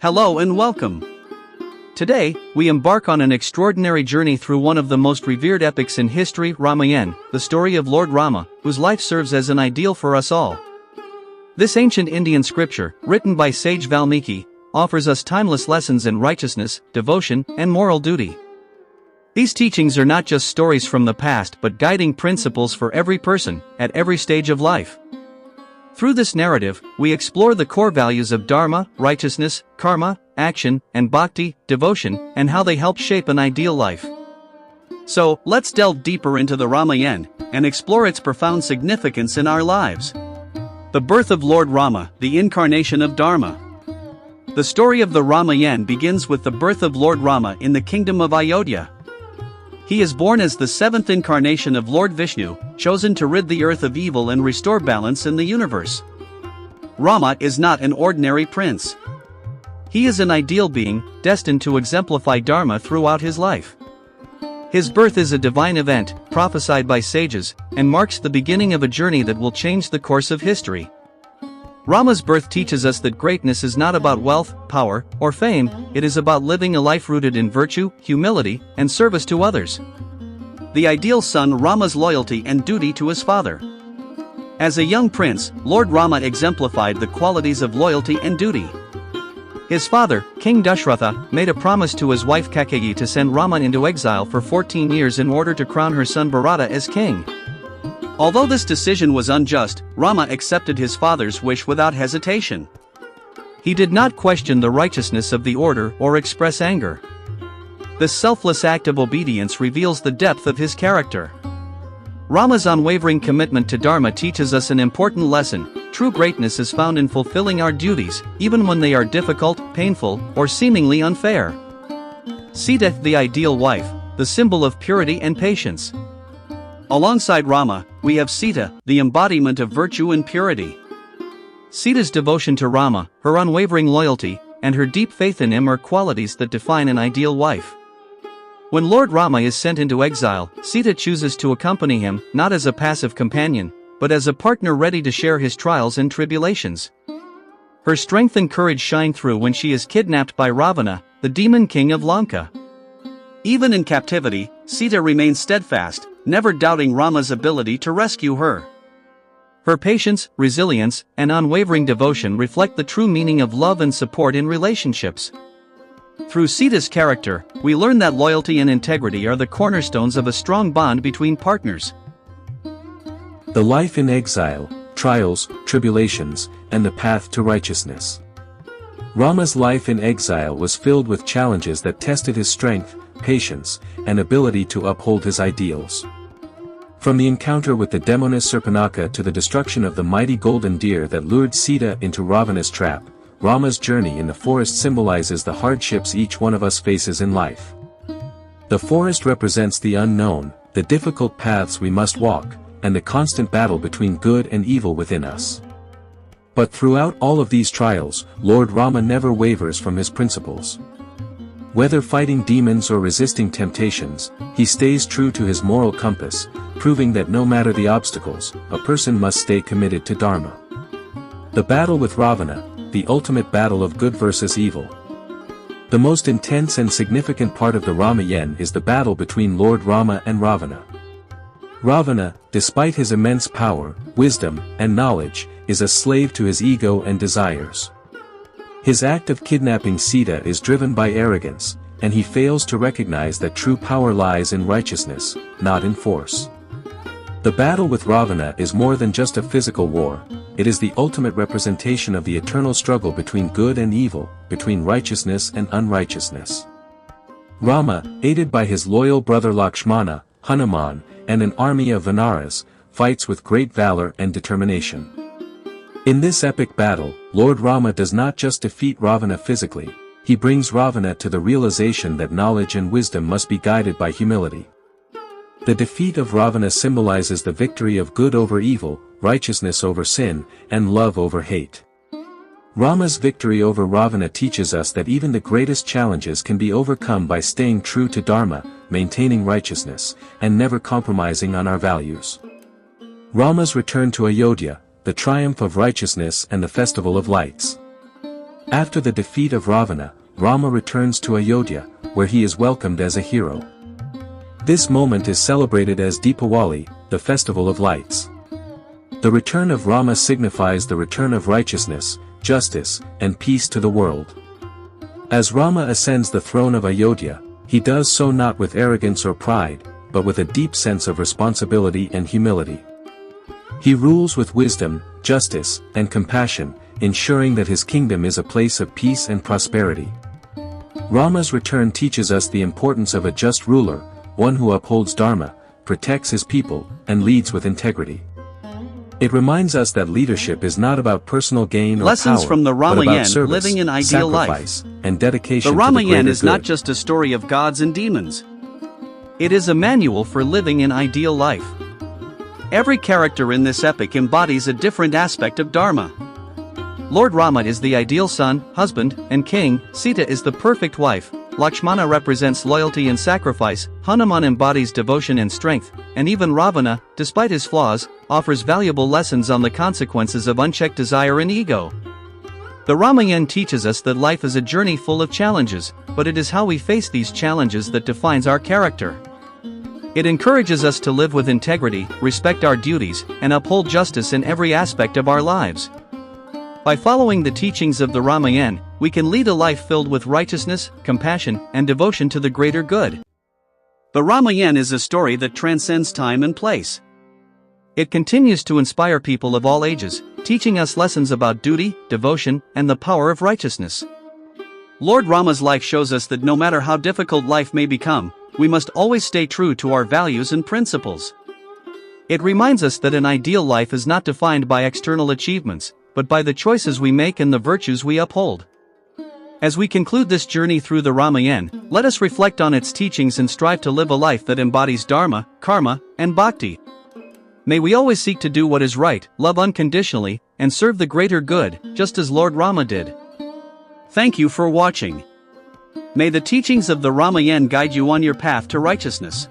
Hello and welcome. Today, we embark on an extraordinary journey through one of the most revered epics in history, Ramayan, the story of Lord Rama, whose life serves as an ideal for us all. This ancient Indian scripture, written by sage Valmiki, offers us timeless lessons in righteousness, devotion, and moral duty. These teachings are not just stories from the past but guiding principles for every person, at every stage of life. Through this narrative, we explore the core values of Dharma, righteousness, karma, action, and Bhakti, devotion, and how they help shape an ideal life. So, let's delve deeper into the Ramayan, and explore its profound significance in our lives. The birth of Lord Rama, the incarnation of Dharma. The story of the Ramayan begins with the birth of Lord Rama in the kingdom of Ayodhya. He is born as the seventh incarnation of Lord Vishnu, chosen to rid the earth of evil and restore balance in the universe. Rama is not an ordinary prince. He is an ideal being, destined to exemplify Dharma throughout his life. His birth is a divine event, prophesied by sages, and marks the beginning of a journey that will change the course of history. Rama's birth teaches us that greatness is not about wealth, power, or fame, it is about living a life rooted in virtue, humility, and service to others. The ideal son, Rama's loyalty and duty to his father. As a young prince, Lord Rama exemplified the qualities of loyalty and duty. His father, King Dashratha, made a promise to his wife Kaikeyi to send Rama into exile for 14 years in order to crown her son Bharata as king. Although this decision was unjust, Rama accepted his father's wish without hesitation. He did not question the righteousness of the order or express anger. This selfless act of obedience reveals the depth of his character. Rama's unwavering commitment to Dharma teaches us an important lesson: true greatness is found in fulfilling our duties, even when they are difficult, painful, or seemingly unfair. Sita, the ideal wife, the symbol of purity and patience. Alongside Rama, we have Sita, the embodiment of virtue and purity. Sita's devotion to Rama, her unwavering loyalty, and her deep faith in him are qualities that define an ideal wife. When Lord Rama is sent into exile, Sita chooses to accompany him, not as a passive companion, but as a partner ready to share his trials and tribulations. Her strength and courage shine through when she is kidnapped by Ravana, the demon king of Lanka. Even in captivity, Sita remains steadfast, never doubting Rama's ability to rescue her. Her patience, resilience, and unwavering devotion reflect the true meaning of love and support in relationships. Through Sita's character, we learn that loyalty and integrity are the cornerstones of a strong bond between partners. The life in exile, trials, tribulations, and the path to righteousness. Rama's life in exile was filled with challenges that tested his strength, patience, and ability to uphold his ideals. From the encounter with the demoness Surpanaka to the destruction of the mighty golden deer that lured Sita into Ravana's trap, Rama's journey in the forest symbolizes the hardships each one of us faces in life. The forest represents the unknown, the difficult paths we must walk, and the constant battle between good and evil within us. But throughout all of these trials, Lord Rama never wavers from his principles. Whether fighting demons or resisting temptations, he stays true to his moral compass, proving that no matter the obstacles, a person must stay committed to Dharma. The battle with Ravana, the ultimate battle of good versus evil. The most intense and significant part of the Ramayan is the battle between Lord Rama and Ravana. Ravana, despite his immense power, wisdom, and knowledge, is a slave to his ego and desires. His act of kidnapping Sita is driven by arrogance, and he fails to recognize that true power lies in righteousness, not in force. The battle with Ravana is more than just a physical war, it is the ultimate representation of the eternal struggle between good and evil, between righteousness and unrighteousness. Rama, aided by his loyal brother Lakshmana, Hanuman, and an army of Vanaras, fights with great valor and determination. In this epic battle, Lord Rama does not just defeat Ravana physically, he brings Ravana to the realization that knowledge and wisdom must be guided by humility. The defeat of Ravana symbolizes the victory of good over evil, righteousness over sin, and love over hate. Rama's victory over Ravana teaches us that even the greatest challenges can be overcome by staying true to Dharma, maintaining righteousness, and never compromising on our values. Rama's return to Ayodhya, the triumph of righteousness and the festival of lights. After the defeat of Ravana, Rama returns to Ayodhya, where he is welcomed as a hero. This moment is celebrated as Deepawali, the festival of lights. The return of Rama signifies the return of righteousness, justice, and peace to the world. As Rama ascends the throne of Ayodhya, he does so not with arrogance or pride, but with a deep sense of responsibility and humility. He rules with wisdom, justice, and compassion, ensuring that his kingdom is a place of peace and prosperity. Rama's return teaches us the importance of a just ruler, one who upholds Dharma, protects his people, and leads with integrity. It reminds us that leadership is not about personal gain or Lessons power, from the but about Ramayan, service, living an ideal life. sacrifice, and dedication The to the Ramayan greater is not good. just a story of gods and demons. It is a manual for living an ideal life. Every character in this epic embodies a different aspect of Dharma. Lord Rama is the ideal son, husband, and king, Sita is the perfect wife, Lakshmana represents loyalty and sacrifice, Hanuman embodies devotion and strength, and even Ravana, despite his flaws, offers valuable lessons on the consequences of unchecked desire and ego. The Ramayan teaches us that life is a journey full of challenges, but it is how we face these challenges that defines our character. It encourages us to live with integrity, respect our duties, and uphold justice in every aspect of our lives. By following the teachings of the Ramayan, we can lead a life filled with righteousness, compassion, and devotion to the greater good. The Ramayan is a story that transcends time and place. It continues to inspire people of all ages, teaching us lessons about duty, devotion, and the power of righteousness. Lord Rama's life shows us that no matter how difficult life may become, we must always stay true to our values and principles. It reminds us that an ideal life is not defined by external achievements, but by the choices we make and the virtues we uphold. As we conclude this journey through the Ramayan, let us reflect on its teachings and strive to live a life that embodies Dharma, Karma, and Bhakti. May we always seek to do what is right, love unconditionally, and serve the greater good, just as Lord Rama did. Thank you for watching. May the teachings of the Ramayan guide you on your path to righteousness.